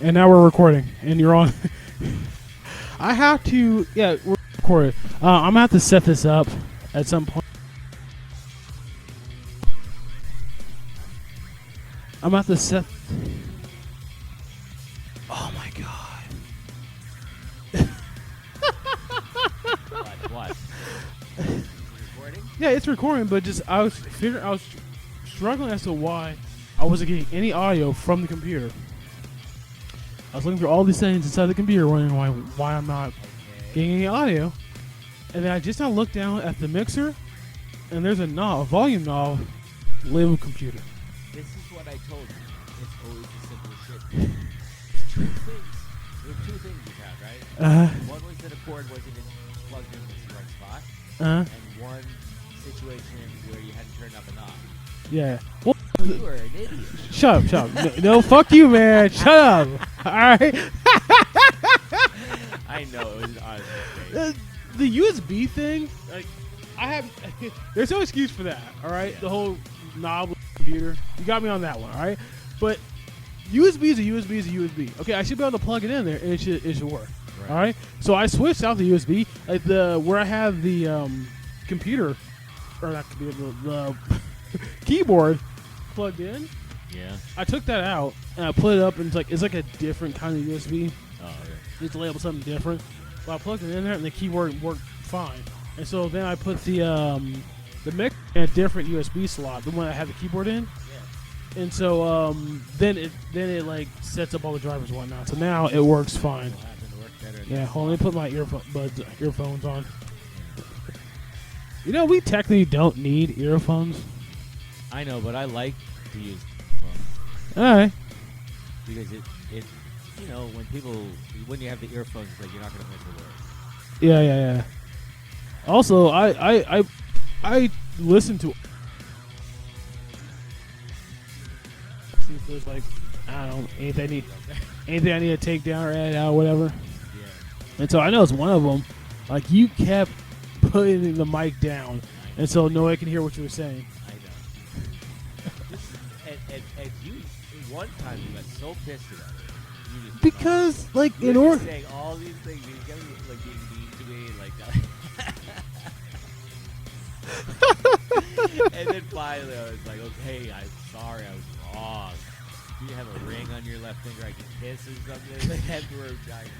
And now we're recording, and you're on. I have to, yeah, we're recording. I'm gonna have to set this up at some point. I'm gonna have to set. Oh my god. What? Recording? Yeah, it's recording, but just I was struggling as to why I wasn't getting any audio from the computer. I was looking through all these settings inside the computer, wondering why I'm not getting any audio. And then I just now looked down at the mixer, and there's a volume knob, live computer. This is what I told you. It's always the simplest shit. There were two things you found, right? One was that a cord wasn't plugged in the right spot, and one situation where you hadn't turned up a knob. Yeah. Well, You were an idiot. shut up. No, fuck you, man. Shut up. All right. I know, it was honestly The USB thing, like, there's no excuse for that, all right? Yeah. The whole knob computer. You got me on that one, all right? But USB is a USB is a USB. Okay, I should be able to plug it in there, and it should work, Right. all right? So I switched out the USB, like where I have the computer, or not computer, the keyboard plugged in. Yeah. I took that out, and I put it up, and it's like a different kind of USB. Oh, yeah. It's labeled something different. But I plugged it in there, and the keyboard worked fine. And so then I put the mic in a different USB slot, the one I had the keyboard in. Yeah. And so then it like sets up all the drivers and whatnot. So now it works fine. It'll happen to work better than Yeah, that. hold on, let me put my earphones on. You know, we technically don't need earphones. I know, but I like to use All right. because it you know, when you have the earphones, it's like you're not going to miss a word. Yeah. Also, I listen to. See if there's like, I don't know, anything I need to take down or add out, whatever. Yeah. And so I know it's one of them. Like, you kept putting the mic down, and so nobody can hear what you were saying. I know. and you, one time, you got so pissed at us. You just Because, like, you in were order. just saying all these things. You kept like being mean to me, like. And then finally, I was like, "Okay, I'm sorry, I was wrong. Do you have a ring on your left finger I can kiss or something?" Like, that's where I'm trying.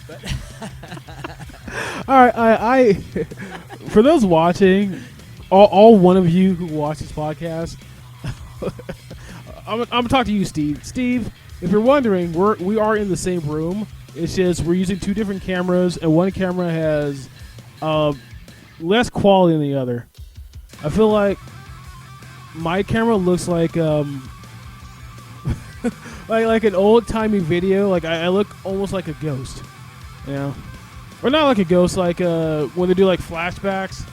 But All right, I for those watching, all one of you who watch this podcast, I'm gonna talk to you, Steve. Steve, if you're wondering, we are in the same room. It's just we're using two different cameras, and one camera has less quality than the other. I feel like my camera looks like like an old timey video. Like I look almost like a ghost, you know, or not like a ghost. Like when they do like flashbacks,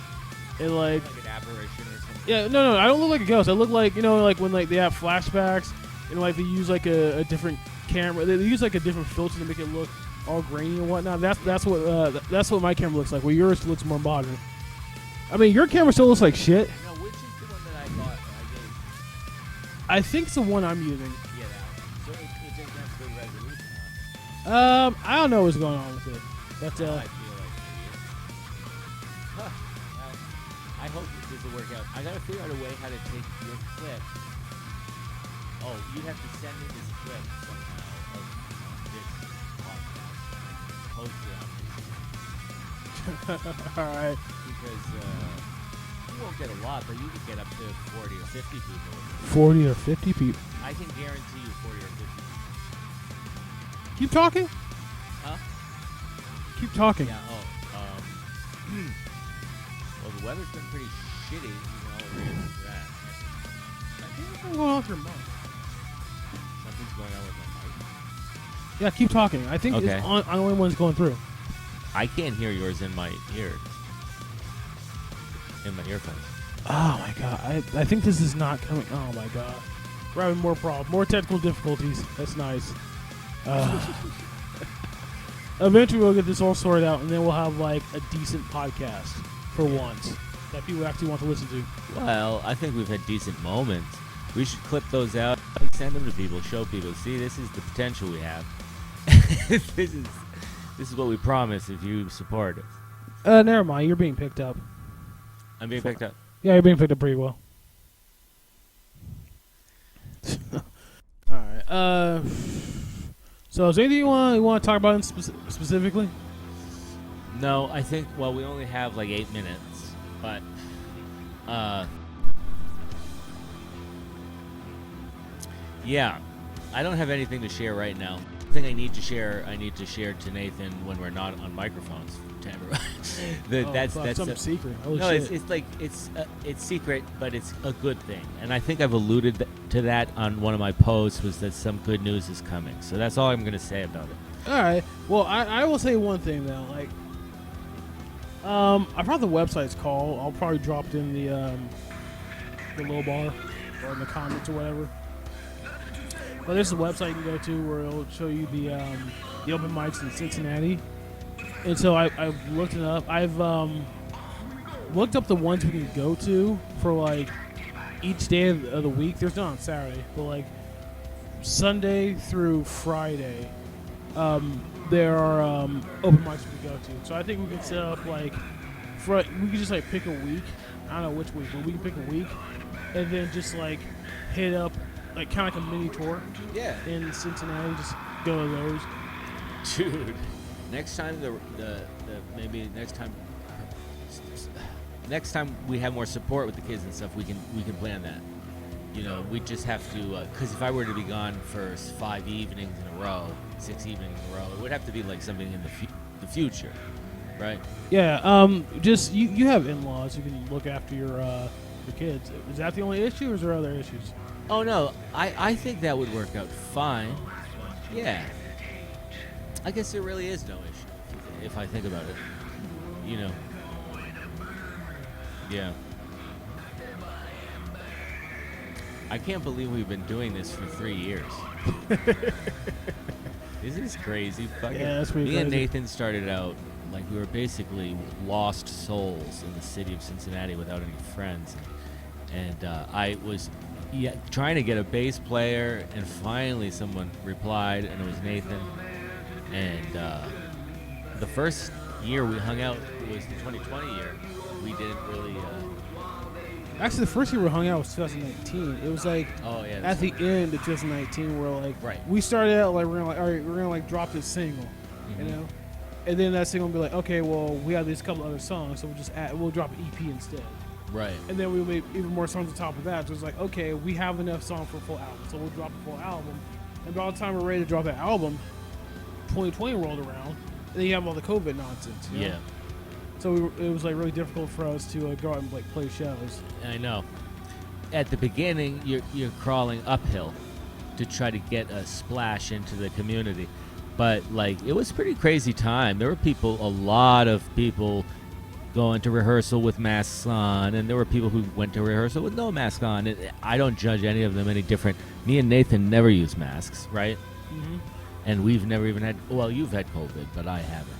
and like an apparition or something. yeah, no, I don't look like a ghost. I look like, you know, like when like they have flashbacks and like they use like a different camera. They use like a different filter to make it look all grainy and whatnot. That's what my camera looks like. Where yours looks more modern. I mean, your camera still looks like shit. No, which is the one that I bought? I gave. I think it's the one I'm using. Yeah, that one. So it doesn't have good resolution, huh? I don't know what's going on with it. But Now I feel like an idiot. Huh. Well, I hope this will work out. I gotta figure out a way how to take your clip. Oh, you'd have to send me this clip somehow of this podcast and post it on this. all right. Because you won't get a lot, but you could get up to 40 or 50 people. 40 or 50 people. I can guarantee you 40 or 50 people. Keep talking. Huh? Keep talking. Yeah, well, the weather's been pretty shitty, all around that. I think what's going on with your mic? Something's going on with my mic. Yeah, keep talking. I think Okay. it's on the only one's going through. I can't hear yours in my ears. In my earphones. Oh my god, I think this is not coming. Oh my god, we're having more problems, more technical difficulties. That's nice. Eventually we'll get this all sorted out, and then we'll have like a decent podcast for once that people actually want to listen to. Well, I think we've had decent moments. We should clip those out, send them to people, show people. See, this is the potential we have. this is what we promise if you support us. Never mind. You're being picked up. I'm being picked up. Yeah, you're being picked up pretty well. All right. So is there anything you want to talk about specifically? No, I think. Well, we only have like 8 minutes, but yeah, I don't have anything to share right now. The thing I need to share to Nathan when we're not on microphones. To everyone. That's something secret. Oh, no, shit. it's secret, but it's a good thing. And I think I've alluded to that on one of my posts, was that some good news is coming. So that's all I'm going to say about it. All right. Well, I will say one thing though. Like, I forgot the website's called. I'll probably drop it in the little bar or in the comments or whatever. But there's a website you can go to where it'll show you the open mics in Cincinnati. And so I've looked it up. I've looked up the ones we can go to for like each day of the week. There's not on Saturday, but like Sunday through Friday, there are open mics we can go to. So I think we can set up like we can just like pick a week. I don't know which week, but we can pick a week and then just like hit up like kind of like a mini tour. Yeah. In Cincinnati, just go to those. Dude. Next time next time we have more support with the kids and stuff, we can plan that. You know, we just have to, because if I were to be gone for 5 evenings in a row, 6 evenings in a row, it would have to be like something in the future, right? Yeah. Just you have in-laws who can look after your kids. Is that the only issue, or is there other issues? Oh no, I think that would work out fine. Yeah. I guess there really is no issue if I think about it. You know. Yeah. I can't believe we've been doing this for 3 years. This is crazy. Fucking, yeah, that's pretty me crazy. and Nathan started out like we were basically lost souls in the city of Cincinnati without any friends. And I was trying to get a bass player, and finally someone replied, and it was Nathan. And the first year we hung out was the 2020 year. We didn't really. Actually, the first year we hung out was 2019. It was like at the end of 2019, where like we started out like we're gonna like drop this single, you know, and then that single will be like, okay, well we have these couple other songs, so we'll drop an EP instead. Right. And then we made even more songs on top of that. So it's like, okay, we have enough songs for a full album, so we'll drop a full album. And by the time we're ready to drop that album, 2020 rolled around, and then you have all the COVID nonsense. You know? Yeah. So it was like really difficult for us to go out and like play shows. I know. At the beginning, you're crawling uphill to try to get a splash into the community, but like it was a pretty crazy time. There were a lot of people going to rehearsal with masks on, and there were people who went to rehearsal with no mask on. And I don't judge any of them any different. Me and Nathan never use masks, right? Mm-hmm. And we've never even had. Well, you've had COVID, but I haven't.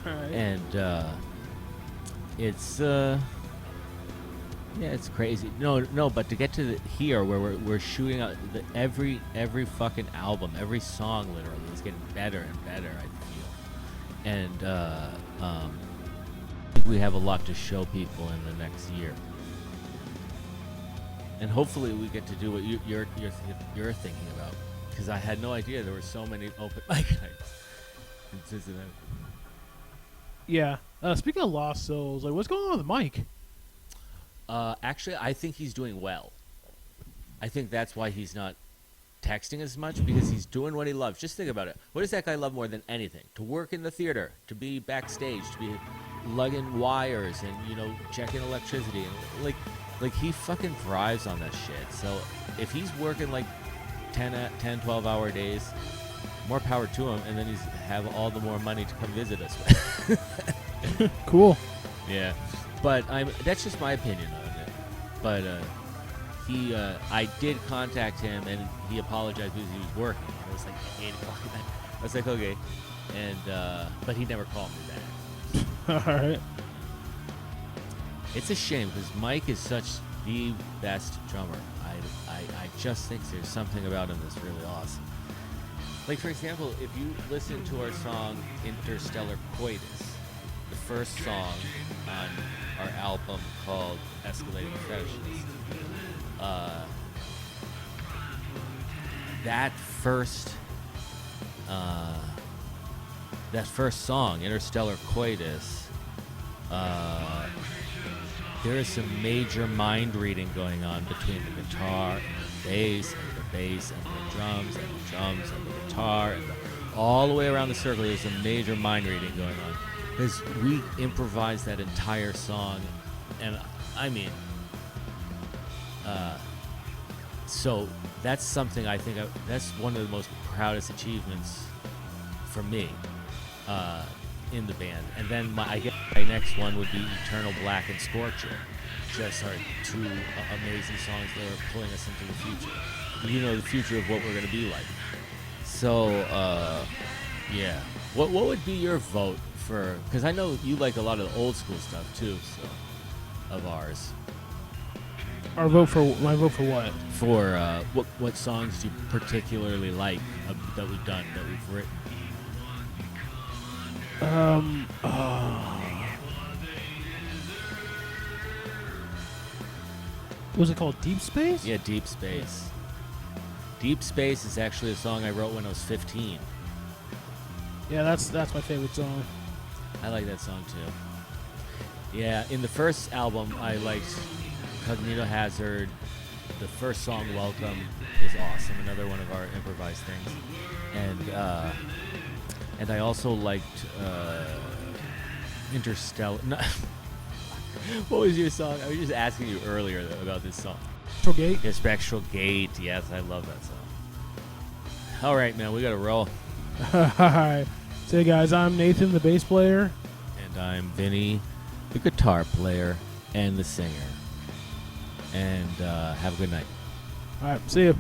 Right. And it's it's crazy. No, but to get to here where we're shooting out every fucking album, every song literally is getting better and better, I feel. And I think we have a lot to show people in the next year. And hopefully we get to do what you're thinking about, because I had no idea there were so many open mic nights in Cincinnati. Yeah. Speaking of lost souls, like what's going on with Mike? Actually, I think he's doing well. I think that's why he's not texting as much, because he's doing what he loves. Just think about it. What does that guy love more than anything? To work in the theater, to be backstage, to be lugging wires and, checking electricity. And like he fucking thrives on that shit. So if he's working like 10, 12-hour days, more power to him, and then he's have all the more money to come visit us. Cool. Yeah. But that's just my opinion on it. But I did contact him, and he apologized because he was working. It was like 8 o'clock at night. I was like, okay. And but he never called me back. All right. It's a shame because Mike is such the best drummer. I just think there's something about him that's really awesome. Like, for example, if you listen to our song Interstellar Coitus, the first song on our album called Escalating Fetishes, that first song, Interstellar Coitus, there is some major mind reading going on between the guitar and the bass, and the bass and the drums, and the drums and the guitar, and all the way around the circle. There's some major mind reading going on because we improvised that entire song, and I mean, so that's something I think that's one of the most proudest achievements for me in the band. And then I guess my next one would be Eternal Black and Scorcher. Just are two amazing songs that are pulling us into the future. You know, the future of what we're going to be like. So, yeah. What would be your vote for... Because I know you like a lot of the old school stuff, too, so, of ours. My vote for what? For what songs do you particularly like that we've done, that we've written? Was it called Deep Space? Yeah, Deep Space. Deep Space is actually a song I wrote when I was 15. Yeah, that's my favorite song. I like that song too. Yeah, in the first album, I liked Cognito Hazard. The first song, Welcome, is awesome. Another one of our improvised things. And I also liked Interstellar. What was your song? I was just asking you earlier about this song. Spectral Gate? Yeah, Spectral Gate. Yes, I love that song. All right, man, we got to roll. Alright. So, guys, I'm Nathan, the bass player. And I'm Vinny, the guitar player and the singer. And have a good night. Alright, see you.